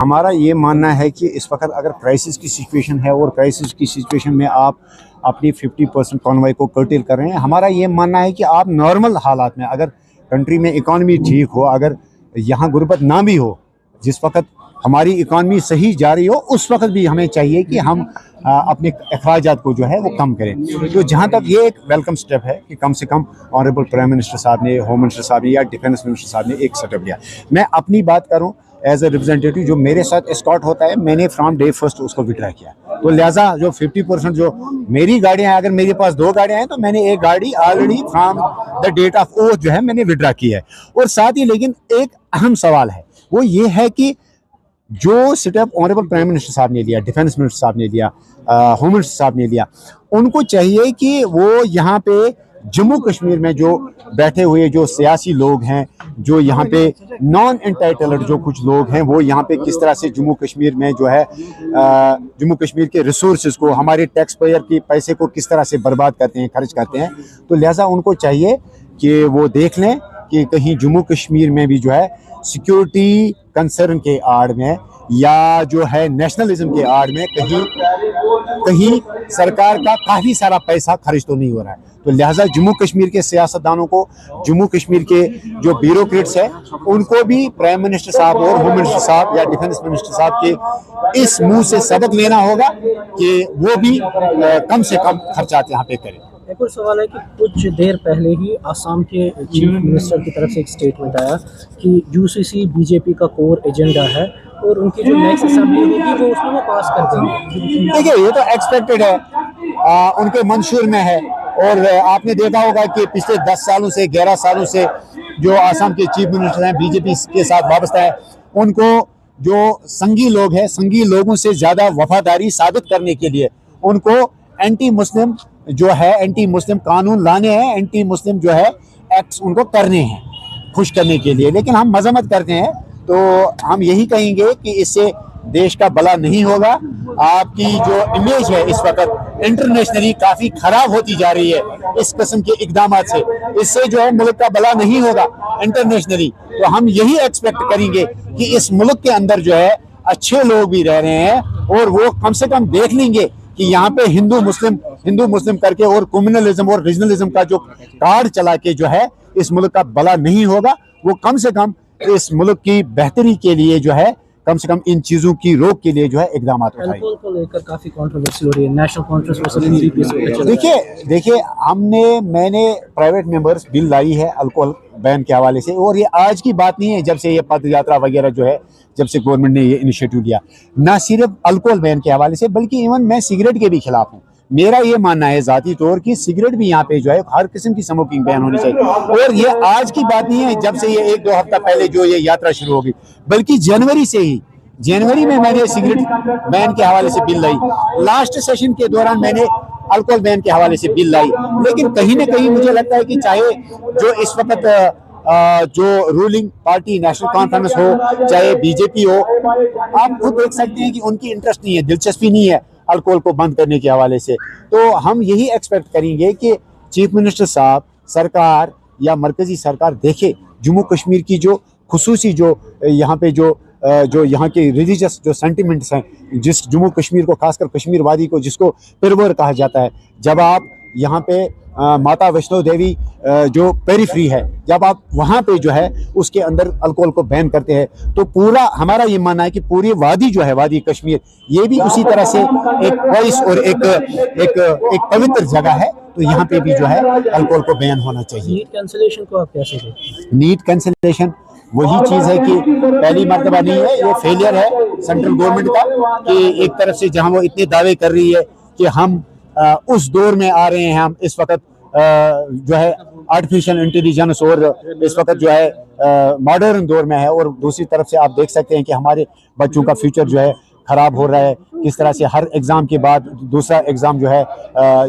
हमारा ये मानना है कि इस वक्त अगर क्राइसिस की सिचुएशन है और क्राइसिस की सिचुएशन में आप अपनी 50% कॉन्वॉय को कर्टेल कर रहे हैं, हमारा ये मानना है कि आप नॉर्मल हालात में अगर कंट्री में इकॉनमी ठीक हो, अगर यहाँ गुर्बत ना भी हो, जिस वक्त हमारी इकॉनमी सही जा रही हो उस वक्त भी हमें चाहिए कि हम अपने अखराजात को जो है वो कम करें। तो जहाँ तक ये एक वेलकम स्टेप है कि कम से कम ऑनरेबल प्राइम मिनिस्टर साहब ने, होम मिनिस्टर साहब ने या डिफेंस मिनिस्टर साहब ने एक स्टेप लिया। मैं अपनी बात करूँ एज ए रिप्रेजेंटेटिव, जो मेरे साथ एस्कॉर्ट होता है, मैंने फ्रॉम डे फर्स्ट उसको विड्रा किया। तो लिहाजा जो 50% जो मेरी गाड़ियाँ, अगर मेरे पास 2 गाड़ियाँ हैं तो मैंने एक गाड़ी already from the date of oath जो है मैंने विड्रा की है। और साथ ही लेकिन एक अहम सवाल है, वो ये है कि जो स्टेप ऑनरेबल प्राइम मिनिस्टर साहब ने लिया, डिफेंस मिनिस्टर साहब ने लिया, होम मिनिस्टर साहब ने लिया, उनको चाहिए कि वो यहाँ पे जम्मू कश्मीर में जो बैठे हुए जो सियासी लोग हैं, जो यहाँ पे नॉन एंटाइटल्ड जो कुछ लोग हैं, वो यहाँ पे किस तरह से जम्मू कश्मीर में जो है जम्मू कश्मीर के रिसोर्सेज को, हमारे टैक्स पेयर के पैसे को किस तरह से बर्बाद करते हैं, खर्च करते हैं। तो लिहाजा उनको चाहिए कि वो देख लें कि कहीं जम्मू कश्मीर में भी जो है सिक्योरिटी कंसर्न के आड़ में या जो है नेशनलिज्म के आड़ में कहीं सरकार का काफ़ी सारा पैसा खर्च तो नहीं हो रहा है। तो लिहाजा जम्मू कश्मीर के सियासतदानों को, जम्मू कश्मीर के जो ब्यूरोक्रेट्स हैं, उनको भी प्राइम मिनिस्टर साहब और होम मिनिस्टर साहब या डिफेंस मिनिस्टर साहब के इस मुंह से सबक लेना होगा कि वो भी कम से कम खर्चात यहाँ पे करें। एक और सवाल है कि कुछ देर पहले ही आसाम के चीफ मिनिस्टर की तरफ से एक स्टेटमेंट आया कि यूसीसी बीजेपी का कोर एजेंडा है और उनकी जो नेक्स्ट असेंबली होगी वो उसमें वो पास कर देंगे। देखिए, ये तो एक्सपेक्टेड है, उनके मंशूर में है। और आपने देखा होगा कि पिछले 10 सालों से, 11 सालों से जो आसाम के चीफ मिनिस्टर हैं, बीजेपी के साथ वाबस्ता है, उनको जो संघी लोग हैं, संघी लोगों से ज़्यादा वफादारी साबित करने के लिए उनको एंटी मुस्लिम जो है, एंटी मुस्लिम कानून लाने हैं, एंटी मुस्लिम जो है एक्ट्स उनको करने हैं खुश करने के लिए। लेकिन हम मजम्मत करते हैं, तो हम यही कहेंगे कि इससे देश का भला नहीं होगा। आपकी जो इमेज है इस वक्त इंटरनेशनली काफ़ी खराब होती जा रही है इस किस्म के इकदाम से, इससे जो है मुल्क का भला नहीं होगा इंटरनेशनली। तो हम यही एक्सपेक्ट करेंगे कि इस मुल्क के अंदर जो है अच्छे लोग भी रह रहे हैं और वो कम से कम देख लेंगे कि यहाँ पे हिंदू मुस्लिम करके और कम्युनलिज्म और रीजनलिज्म का जो कार्ड चला के जो है इस मुल्क का भला नहीं होगा। वो कम से कम इस मुल्क की बेहतरी के लिए जो है कम से कम इन चीजों की रोक के लिए जो है इकदाम उठाए। अल्कोहल को लेकर काफी कंट्रोवर्सी हो रही है, नेशनल कॉन्फ्रेंस। देखिए मैंने प्राइवेट मेंबर्स बिल लाई है अल्कोहल बैन के हवाले से, और ये आज की बात नहीं है, जब से ये पद यात्रा वगैरह जो है, जब से गवर्नमेंट ने ये इनिशिएटिव लिया, ना सिर्फ अल्कोहल बैन के हवाले से बल्कि इवन मैं सिगरेट के भी खिलाफ हूँ। मेरा ये मानना है ज़ाती तौर कि सिगरेट भी यहाँ पे जो है हर किस्म की स्मोकिंग बैन होनी चाहिए। और ये आज की बात नहीं है जब से ये 1-2 हफ्ता पहले जो ये यात्रा शुरू होगी, बल्कि जनवरी से ही, जनवरी में मैंने सिगरेट बैन के हवाले से बिल लाई। लास्ट सेशन के दौरान मैंने अल्कोहल बैन के हवाले से बिल लाई। लेकिन कहीं ना कहीं मुझे लगता है कि चाहे जो इस वक्त जो रूलिंग पार्टी नेशनल कॉन्फ्रेंस हो, चाहे बीजेपी हो, आप खुद देख सकते हैं कि उनकी इंटरेस्ट नहीं है, दिलचस्पी नहीं है अल्कोहल को बंद करने के हवाले से। तो हम यही एक्सपेक्ट करेंगे कि चीफ मिनिस्टर साहब, सरकार या मरकजी सरकार देखे जम्मू कश्मीर की जो खुसूसी जो यहाँ पे जो यहाँ के रिलीजियस जो सेंटिमेंट्स हैं, जिस जम्मू कश्मीर को, खासकर कश्मीर वादी को जिसको पिरवर कहा जाता है, जब आप यहाँ पे माता वैष्णो देवी जो पेरिफ्री है, जब आप वहाँ पे जो है उसके अंदर अल्कोहल को बैन करते हैं, तो पूरा हमारा ये मानना है कि पूरी वादी जो है, वादी कश्मीर, ये भी उसी तरह से एक वॉइस और एक पवित्र जगह है। तो यहाँ पे भी जो है अल्कोहल को बैन होना चाहिए। नीट कैंसिलेशन को आप कैसे देखते हैं? नीट कैंसिलेशन वही चीज़ है कि पहली मर्तबा नहीं है, ये फेलियर है सेंट्रल गवर्नमेंट का कि एक तरफ से जहाँ वो इतने दावे कर रही है कि हम उस दौर में आ रहे हैं, हम इस वक्त जो है आर्टिफिशियल इंटेलिजेंस और इस वक्त जो है मॉडर्न दौर में है, और दूसरी तरफ से आप देख सकते हैं कि हमारे बच्चों का फ्यूचर जो है ख़राब हो रहा है, किस तरह से हर एग्ज़ाम के बाद दूसरा एग्ज़ाम जो है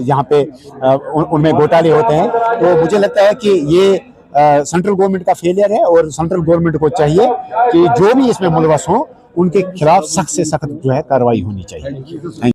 यहाँ पे उनमें घोटाले होते हैं। तो मुझे लगता है कि ये सेंट्रल गवर्नमेंट का फेलियर है, और सेंट्रल गवर्नमेंट को चाहिए कि जो भी इसमें मुलवस हों उनके खिलाफ सख्त से सख्त जो है कार्रवाई होनी चाहिए।